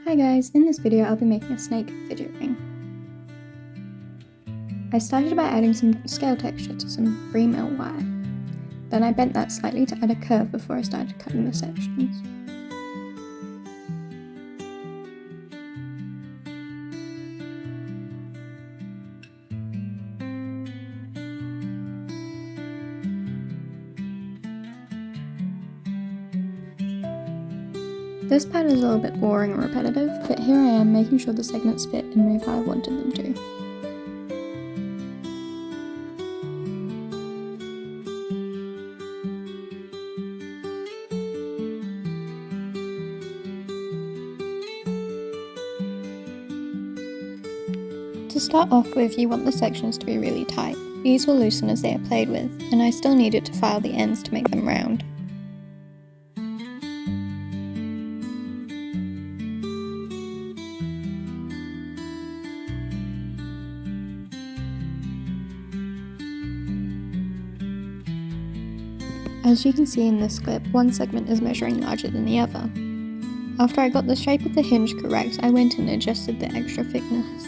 Hi guys, in this video I'll be making a snake fidget ring. I started by adding some scale texture to some 3mm wire. Then I bent that slightly to add a curve before I started cutting the sections. This part is a little bit boring and repetitive, but here I am making sure the segments fit and move how I wanted them to. To start off with, you want the sections to be really tight. These will loosen as they are played with, and I still needed to file the ends to make them round. As you can see in this clip, one segment is measuring larger than the other. After I got the shape of the hinge correct, I went and adjusted the extra thickness.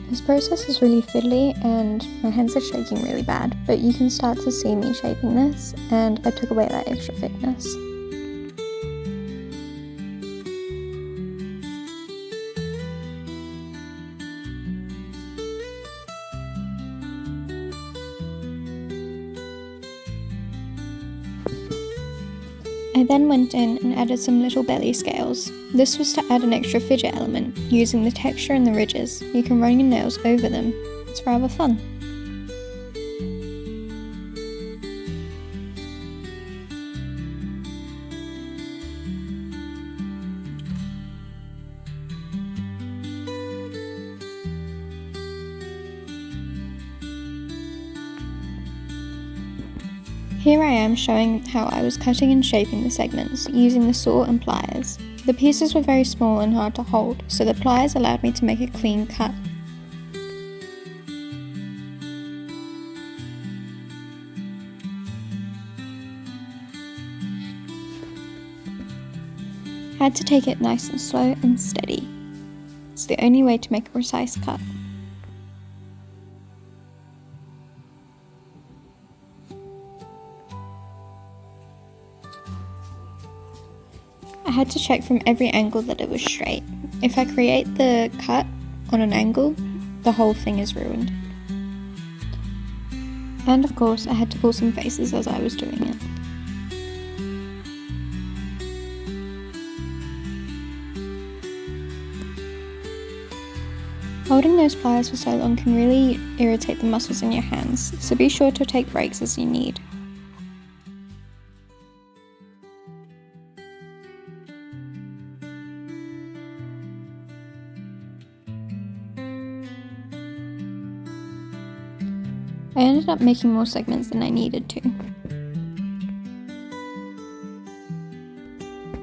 This process is really fiddly and my hands are shaking really bad, but you can start to see me shaping this, and I took away that extra thickness. I then went in and added some little belly scales. This was to add an extra fidget element, using the texture and the ridges. You can run your nails over them. It's rather fun. Here I am showing how I was cutting and shaping the segments using the saw and pliers. The pieces were very small and hard to hold, so the pliers allowed me to make a clean cut. I had to take it nice and slow and steady. It's the only way to make a precise cut. I had to check from every angle that it was straight. If I create the cut on an angle, the whole thing is ruined. And of course, I had to pull some faces as I was doing it. Holding those pliers for so long can really irritate the muscles in your hands, so be sure to take breaks as you need. I ended up making more segments than I needed to.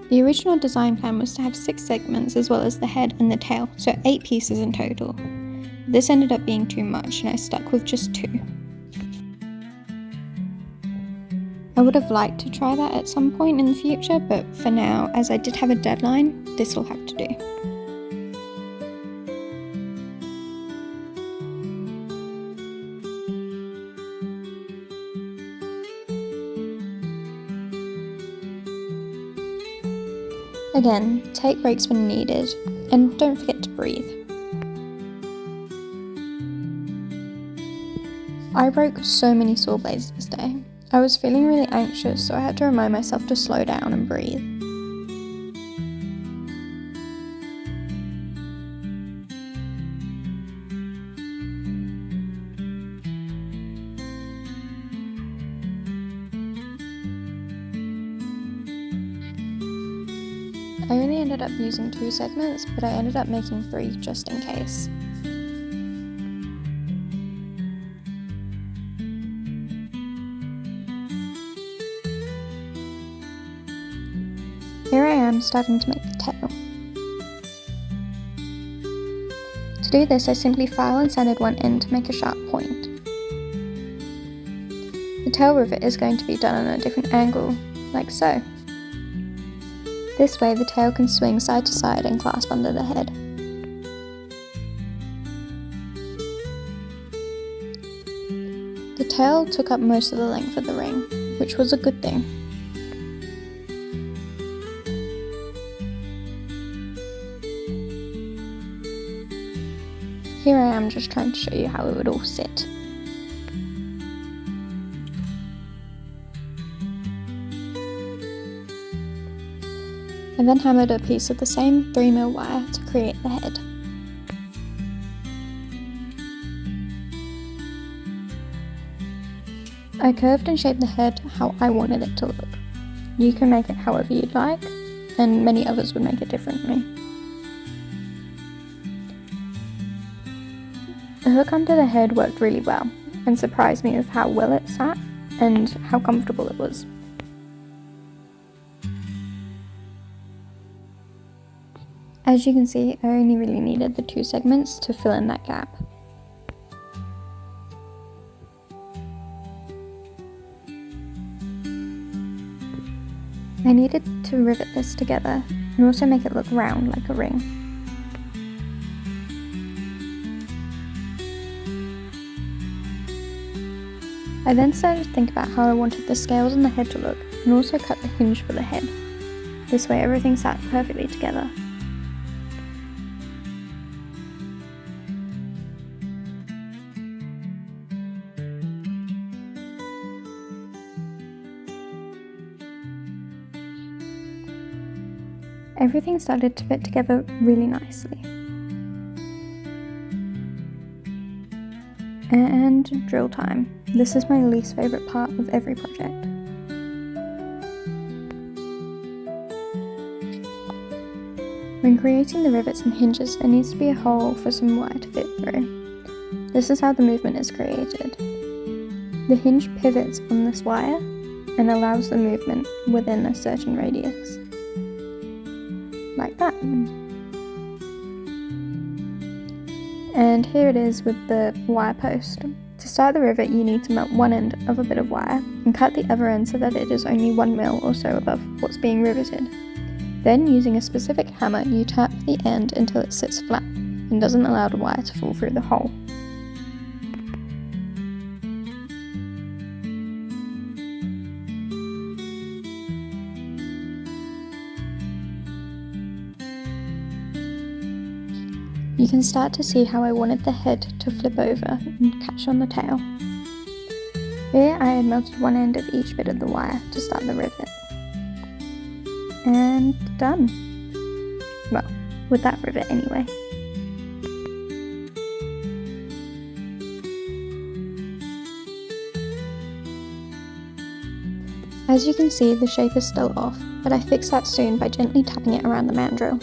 The original design plan was to have 6 segments as well as the head and the tail, so 8 pieces in total. This ended up being too much and I stuck with just 2. I would have liked to try that at some point in the future, but for now, as I did have a deadline, this will have to do. Again, take breaks when needed, and don't forget to breathe. I broke so many saw blades this day. I was feeling really anxious, so I had to remind myself to slow down and breathe. I only ended up using 2 segments, but I ended up making 3 just in case. Here I am starting to make the tail. To do this, I simply file and sanded one end to make a sharp point. The tail rivet is going to be done on a different angle, like so. This way the tail can swing side to side and clasp under the head. The tail took up most of the length of the ring, which was a good thing. Here I am just trying to show you how it would all sit. I then hammered a piece of the same 3mm wire to create the head. I curved and shaped the head how I wanted it to look. You can make it however you'd like, and many others would make it differently. The hook under the head worked really well, and surprised me with how well it sat and how comfortable it was. As you can see, I only really needed the 2 segments to fill in that gap. I needed to rivet this together and also make it look round like a ring. I then started to think about how I wanted the scales on the head to look and also cut the hinge for the head. This way everything sat perfectly together. Everything started to fit together really nicely. And drill time. This is my least favourite part of every project. When creating the rivets and hinges, there needs to be a hole for some wire to fit through. This is how the movement is created. The hinge pivots on this wire and allows the movement within a certain radius. Like that. And here it is with the wire post. To start the rivet, you need to melt one end of a bit of wire and cut the other end so that it is only 1mm or so above what's being riveted. Then, using a specific hammer, you tap the end until it sits flat and doesn't allow the wire to fall through the hole. You can start to see how I wanted the head to flip over and catch on the tail. Here I had melted one end of each bit of the wire to start the rivet. And done. Well, with that rivet anyway. As you can see, the shape is still off, but I fixed that soon by gently tapping it around the mandrel.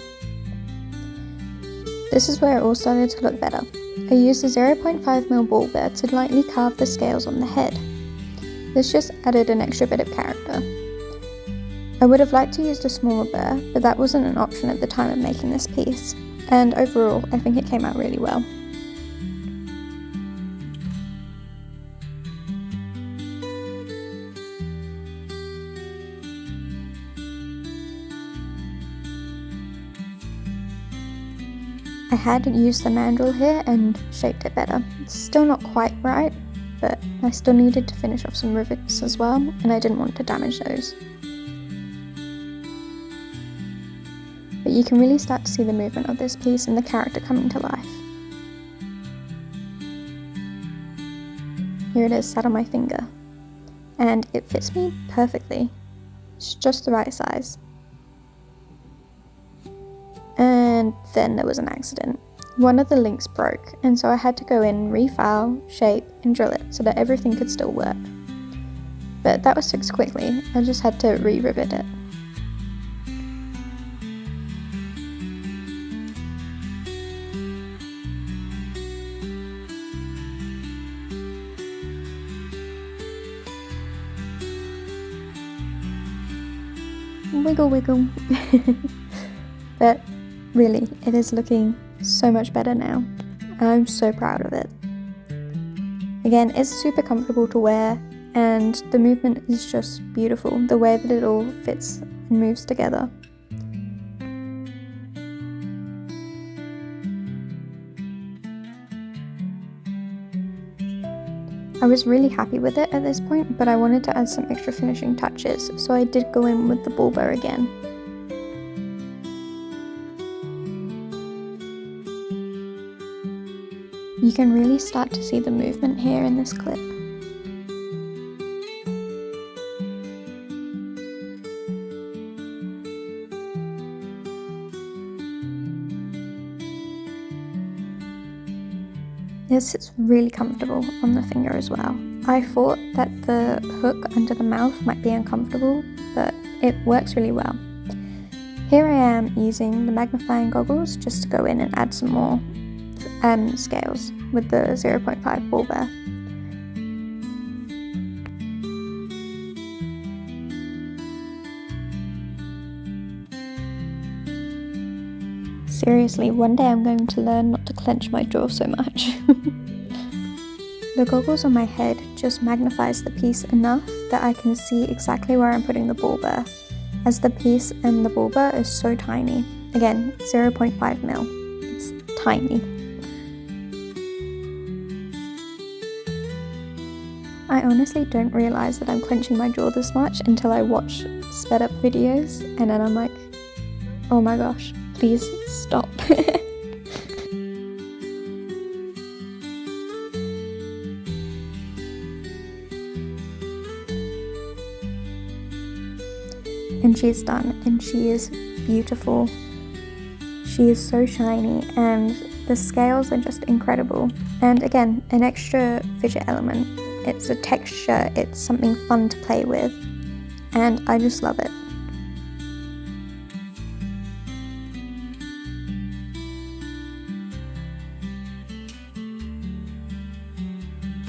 This is where it all started to look better. I used a 0.5mm ball bear to lightly carve the scales on the head. This just added an extra bit of character. I would have liked to use a smaller burr, but that wasn't an option at the time of making this piece, and overall I think it came out really well. I had used the mandrel here and shaped it better. It's still not quite right, but I still needed to finish off some rivets as well, and I didn't want to damage those. But you can really start to see the movement of this piece and the character coming to life. Here it is sat on my finger, and it fits me perfectly. It's just the right size. And then there was an accident. One of the links broke, and so I had to go in, refile, shape, and drill it so that everything could still work. But that was fixed quickly. I just had to re-rivet it. Wiggle wiggle. But really, it is looking so much better now. I'm so proud of it. Again, it's super comfortable to wear, and the movement is just beautiful, the way that it all fits and moves together. I was really happy with it at this point, but I wanted to add some extra finishing touches, so I did go in with the ball bow again. You can really start to see the movement here in this clip. It sits really comfortable on the finger as well. I thought that the hook under the mouth might be uncomfortable, but it works really well. Here I am using the magnifying goggles just to go in and add some more scales with the 0.5 ball bear. Seriously, one day I'm going to learn not to clench my jaw so much. The goggles on my head just magnifies the piece enough that I can see exactly where I'm putting the ball bear, as the piece and the ball bear is so tiny. Again, 0.5 mil. It's tiny. I honestly don't realise that I'm clenching my jaw this much until I watch sped up videos, and then I'm like, oh my gosh, please stop. And she's done, and she is beautiful. She is so shiny, and the scales are just incredible. And again, an extra fidget element. It's a texture, it's something fun to play with, and I just love it.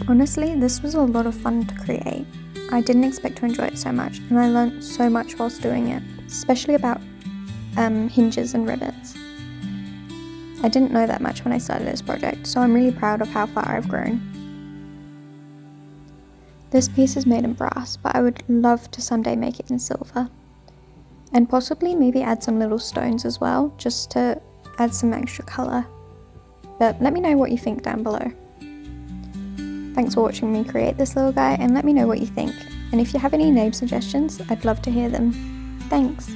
Honestly, this was a lot of fun to create. I didn't expect to enjoy it so much, and I learned so much whilst doing it, especially about hinges and rivets. I didn't know that much when I started this project, so I'm really proud of how far I've grown. This piece is made in brass, but I would love to someday make it in silver. And possibly maybe add some little stones as well, just to add some extra colour. But let me know what you think down below. Thanks for watching me create this little guy, and let me know what you think. And if you have any name suggestions, I'd love to hear them. Thanks!